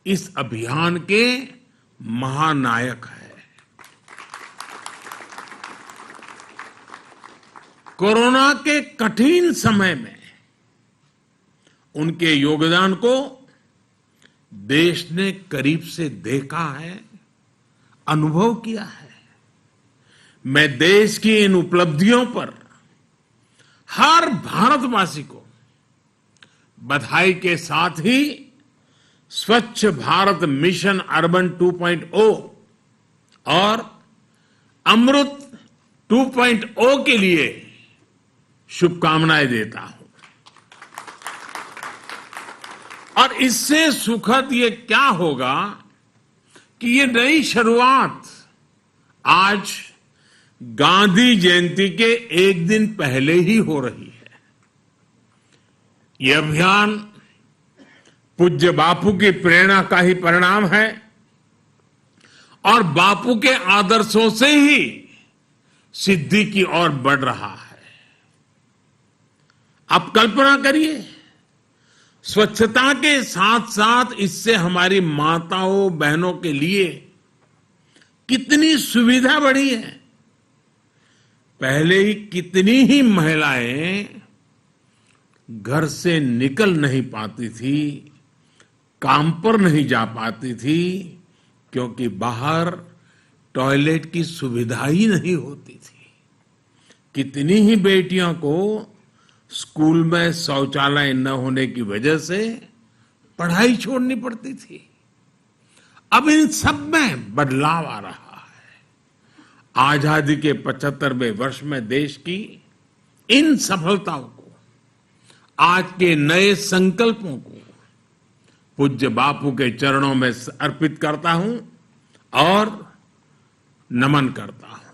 इस अभियान के महानायक हैं। कोरोना के कठिन समय में उनके योगदान को देश ने करीब से देखा है, अनुभव किया है। मैं देश की इन उपलब्धियों पर हर भारतवासी को बधाई के साथ ही स्वच्छ भारत मिशन अर्बन 2.0 और अमृत 2.0 के लिए शुभकामनाएं देता हूं। और इससे सुखद ये क्या होगा कि ये नई शुरुआत आज गांधी जयंती के एक दिन पहले ही हो रही है। ये अभियान पूज्य बापू की प्रेरणा का ही परिणाम है और बापू के आदर्शों से ही सिद्धि की ओर बढ़ रहा है। आप कल्पना करिए, स्वच्छता के साथ साथ इससे हमारी माताओं बहनों के लिए कितनी सुविधा बढ़ी है। पहले ही कितनी ही महिलाएं घर से निकल नहीं पाती थी, काम पर नहीं जा पाती थी, क्योंकि बाहर टॉयलेट की सुविधा ही नहीं होती थी। कितनी ही बेटियों को स्कूल में शौचालय न होने की वजह से पढ़ाई छोड़नी पड़ती थी। अब इन सब में बदलाव आ रहा है। आजादी के 75वें वर्ष में देश की इन सफलताओं को, आज के नए संकल्पों को पूज्य बापू के चरणों में अर्पित करता हूं और नमन करता हूं।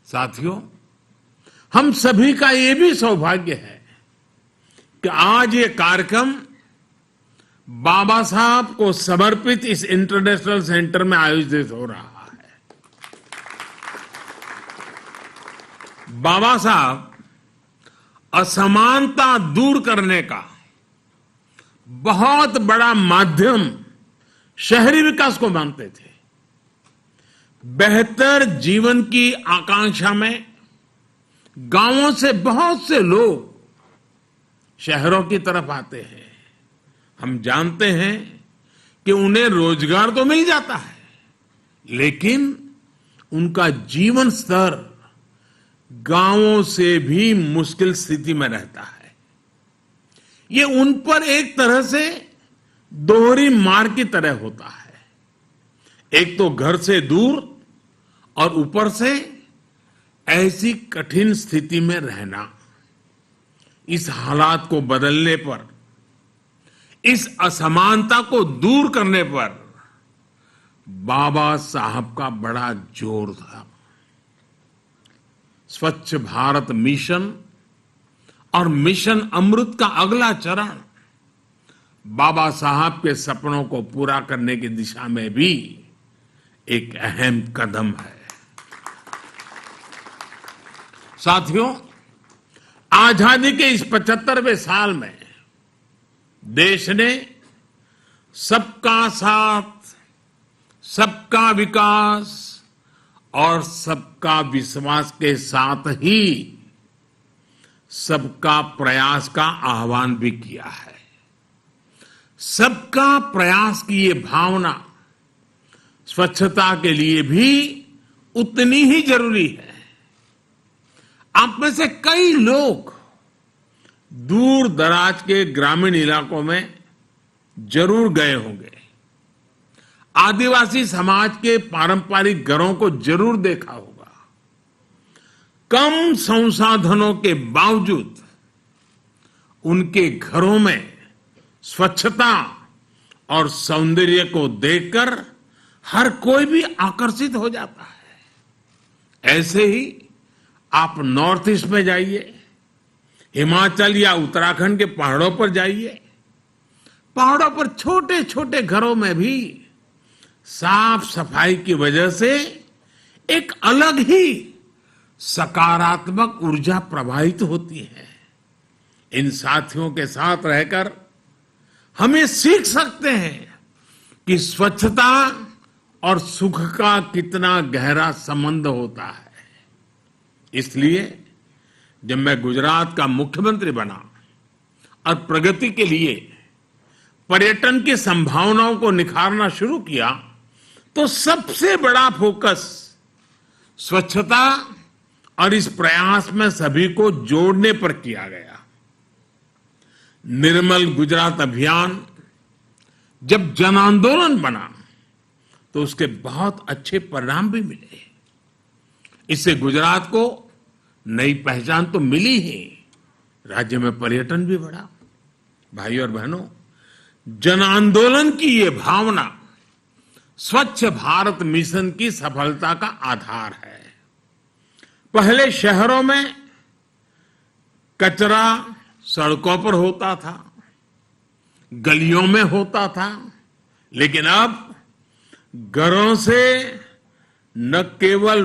साथियों, हम सभी का ये भी सौभाग्य है कि आज ये कार्यक्रम बाबा साहब को समर्पित इस इंटरनेशनल सेंटर में आयोजित हो रहा है। बाबा साहब असमानता दूर करने का बहुत बड़ा माध्यम शहरी विकास को मानते थे। बेहतर जीवन की आकांक्षा में गांवों से बहुत से लोग शहरों की तरफ आते हैं। हम जानते हैं कि उन्हें रोजगार तो मिल जाता है, लेकिन उनका जीवन स्तर गांवों से भी मुश्किल स्थिति में रहता है। ये उन पर एक तरह से दोहरी मार की तरह होता है। एक तो घर से दूर और ऊपर से ऐसी कठिन स्थिति में रहना। इस हालात को बदलने पर, इस असमानता को दूर करने पर बाबा साहब का बड़ा जोर था। स्वच्छ भारत मिशन और मिशन अमृत का अगला चरण बाबा साहब के सपनों को पूरा करने की दिशा में भी एक अहम कदम है। साथियों, आजादी के इस 75वें साल में देश ने सबका साथ, सबका विकास और सबका विश्वास के साथ ही सबका प्रयास का आह्वान भी किया है। सबका प्रयास की ये भावना स्वच्छता के लिए भी उतनी ही जरूरी है। आप में से कई लोग दूर दराज के ग्रामीण इलाकों में जरूर गए होंगे। आदिवासी समाज के पारंपरिक घरों को जरूर देखा होगा। कम संसाधनों के बावजूद उनके घरों में स्वच्छता और सौंदर्य को देखकर हर कोई भी आकर्षित हो जाता है। ऐसे ही आप नॉर्थ ईस्ट में जाइए, हिमाचल या उत्तराखंड के पहाड़ों पर जाइए। पहाड़ों पर छोटे छोटे घरों में भी साफ सफाई की वजह से एक अलग ही सकारात्मक ऊर्जा प्रवाहित होती है। इन साथियों के साथ रहकर हमें सीख सकते हैं कि स्वच्छता और सुख का कितना गहरा संबंध होता है। इसलिए जब मैं गुजरात का मुख्यमंत्री बना और प्रगति के लिए पर्यटन की संभावनाओं को निखारना शुरू किया, तो सबसे बड़ा फोकस स्वच्छता और इस प्रयास में सभी को जोड़ने पर किया गया। निर्मल गुजरात अभियान जब जन आंदोलन बना तो उसके बहुत अच्छे परिणाम भी मिले। इससे गुजरात को नई पहचान तो मिली ही, राज्य में पर्यटन भी बढ़ा। भाइयों और बहनों, जन आंदोलन की ये भावना स्वच्छ भारत मिशन की सफलता का आधार है। पहले शहरों में कचरा सड़कों पर होता था, गलियों में होता था, लेकिन अब घरों से न केवल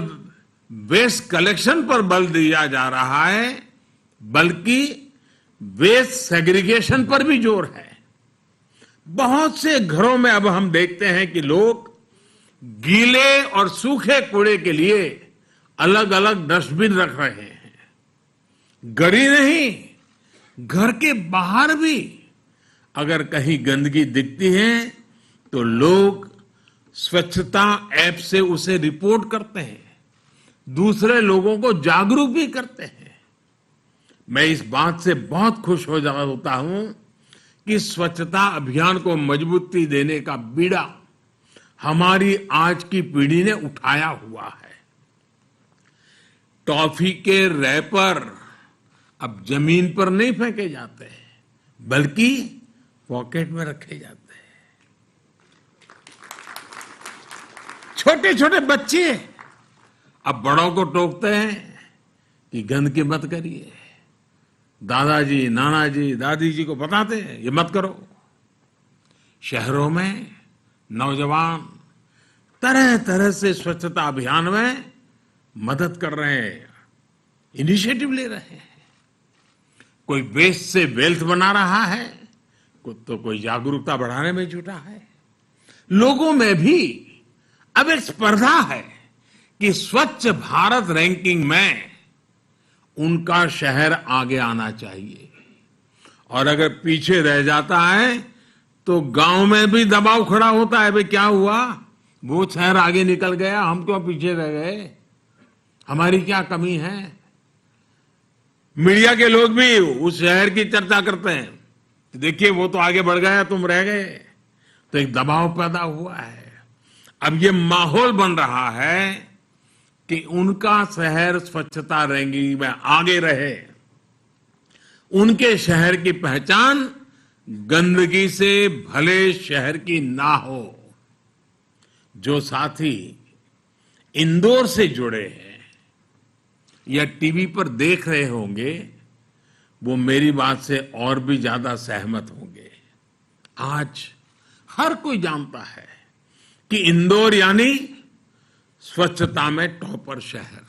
वेस्ट कलेक्शन पर बल दिया जा रहा है, बल्कि वेस्ट सेग्रीगेशन पर भी जोर है। बहुत से घरों में अब हम देखते हैं कि लोग गीले और सूखे कूड़े के लिए अलग अलग डस्टबिन रख रहे हैं। घर ही नहीं, घर के बाहर भी अगर कहीं गंदगी दिखती है तो लोग स्वच्छता ऐप से उसे रिपोर्ट करते हैं, दूसरे लोगों को जागरूक भी करते हैं। मैं इस बात से बहुत खुश होता हूं कि स्वच्छता अभियान को मजबूती देने का बीड़ा हमारी आज की पीढ़ी ने उठाया हुआ है। टॉफी के रैपर अब जमीन पर नहीं फेंके जाते हैं, बल्कि पॉकेट में रखे जाते हैं। छोटे छोटे बच्चे अब बड़ों को टोकते हैं कि गंदगी मत करिए। दादाजी, नानाजी, दादी जी को बताते हैं ये मत करो। शहरों में नौजवान तरह तरह से स्वच्छता अभियान में मदद कर रहे हैं, इनिशिएटिव ले रहे हैं। कोई वेस्ट से वेल्थ बना रहा है, तो कोई जागरूकता बढ़ाने में जुटा है। लोगों में भी अब एक स्पर्धा है कि स्वच्छ भारत रैंकिंग में उनका शहर आगे आना चाहिए, और अगर पीछे रह जाता है तो गांव में भी दबाव खड़ा होता है, भाई क्या हुआ, वो शहर आगे निकल गया, हम क्यों पीछे रह गए, हमारी क्या कमी है। मीडिया के लोग भी उस शहर की चर्चा करते हैं, तो देखिए वो तो आगे बढ़ गया, तुम रह गए। तो एक दबाव पैदा हुआ है। अब ये माहौल बन रहा है कि उनका शहर स्वच्छता रैंकिंग में आगे रहे। उनके शहर की पहचान गंदगी से भले शहर की ना हो। जो साथी इंदौर से जुड़े हैं या टीवी पर देख रहे होंगे, वो मेरी बात से और भी ज्यादा सहमत होंगे। आज हर कोई जानता है कि इंदौर यानी स्वच्छता में टॉपर शहर।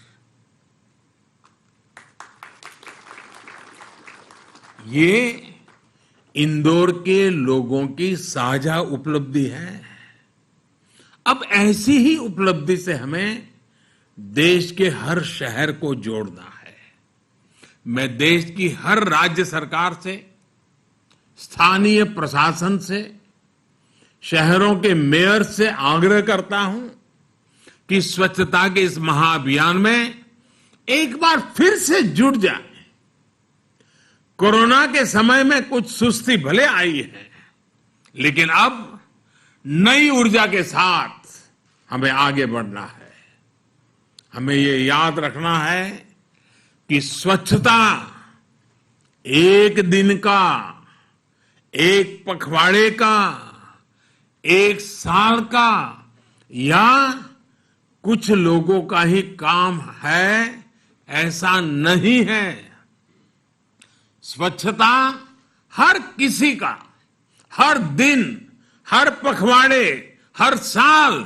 ये इंदौर के लोगों की साझा उपलब्धि है। अब ऐसी ही उपलब्धि से हमें देश के हर शहर को जोड़ना है। मैं देश की हर राज्य सरकार से, स्थानीय प्रशासन से, शहरों के मेयर से आग्रह करता हूं कि स्वच्छता के इस महाअभियान में एक बार फिर से जुट जाए। कोरोना के समय में कुछ सुस्ती भले आई है, लेकिन अब नई ऊर्जा के साथ हमें आगे बढ़ना है। हमें ये याद रखना है कि स्वच्छता एक दिन का, एक पखवाड़े का, एक साल का या कुछ लोगों का ही काम है, ऐसा नहीं है। स्वच्छता हर किसी का, हर दिन, हर पखवाड़े, हर साल,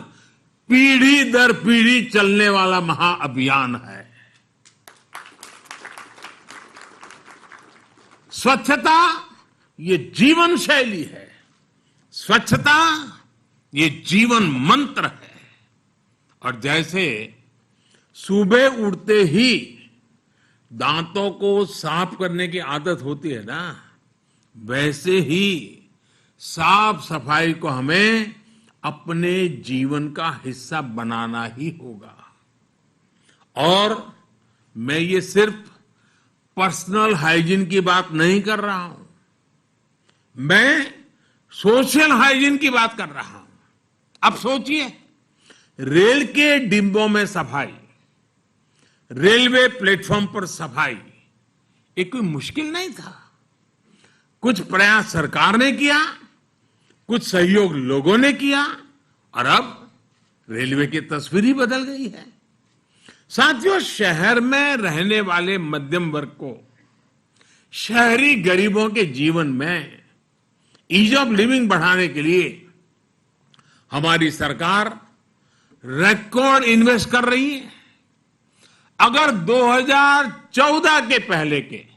पीढ़ी दर पीढ़ी चलने वाला महाअभियान है। स्वच्छता ये जीवन शैली है। स्वच्छता ये जीवन मंत्र है। और जैसे सुबह उठते ही दांतों को साफ करने की आदत होती है ना, वैसे ही साफ सफाई को हमें अपने जीवन का हिस्सा बनाना ही होगा। और मैं ये सिर्फ पर्सनल हाइजीन की बात नहीं कर रहा हूं, मैं सोशल हाइजीन की बात कर रहा हूं। अब सोचिए, रेल के डिब्बों में सफाई, रेलवे प्लेटफॉर्म पर सफाई, ये कोई मुश्किल नहीं था। कुछ प्रयास सरकार ने किया, कुछ सहयोग लोगों ने किया, और अब रेलवे की तस्वीर ही बदल गई है। साथियों, शहर में रहने वाले मध्यम वर्ग को शहरी गरीबों के जीवन में ईज ऑफ लिविंग बढ़ाने के लिए हमारी सरकार रिकॉर्ड इन्वेस्ट कर रही है। अगर 2014 के पहले के